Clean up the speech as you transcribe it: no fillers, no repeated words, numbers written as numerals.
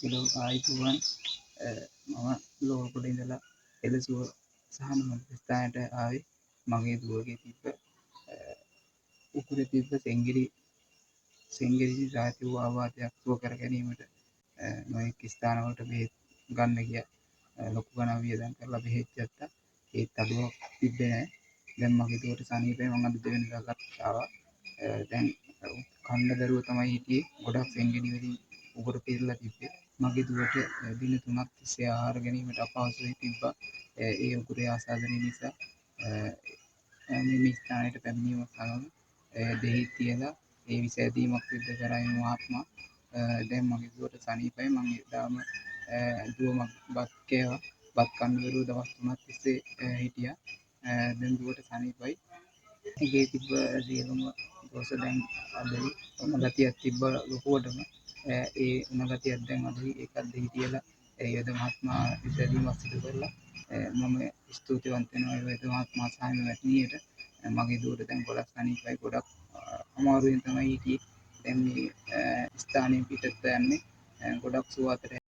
සිලෝ ආයුබෝවන් මම ලෝකෙට ඉඳලා එළසුව සහන මධ්‍යස්ථානයට ආවේ මගේ දුවගේ තිබ්බ උකුලේ තිබ්බ සෙංගිරි ජාති වූ ආබාධයක් සුව කර ගැනීමට නොයෙක් ස්ථානවලට බෙහෙත් ගන්න ගියා. ලොකු ගණන් වියදම් කරලා බෙහෙත් ගත්තා. ඒත් අඩුවක් තිබ්බේ නැහැ. දැන් මගේ දුවට සනීපයි. මම අද දෙවෙනි දවසක් ආවා. දැන් කන්න බැරුව තමයි හිටියේ. ගොඩක් සෙංගිලි වලින් උගුර පිරලා තිබ්බේ. මගේ දුවට දින 3ක් තිස්සේ ආහාර ගැනීමට අපහසු වී තිබ්බා. ඒ උගුරේ ආසාදනය නිසා මෙම ස්ථානයට පැමිණීම සමග දෙහි තියලා ඒ විස ඇදීමක් සිද්ධ කරා එම මහත්මයා. දැන් මගේ දුවට සනීපයි. මම එදාම දුව බත් කෑවා. බත් කන්න බැරුව දවස් 3ක් තිස්සේ හිටියා. දැන් දුවට සනීපයි. ඒකේ තිබ්බ සියලුම දෝෂ දැන් අඩුයි. උණ ගතියක් තිබ්බ ලොකුවටම. ඒ උණ ගතියක් දැන් අඩුයි. ඒකත් දෙහි තියලා වෛද්‍ය මහත්මයා විස ඇදීමක් සිදු කරලා මම ස්තුතිවන්ත වෙනවා ඒ වෛද්‍ය මහත්මයා සහ එම මැතිණියට. මගේ දුවට දැන් ගොඩක් සනීපයි. ගොඩක් අමාරුවෙන් තමයි හිටියේ. දැන් මේ ස්ථානයෙන් පිටත් යන්නේ ගොඩක් සුව අතර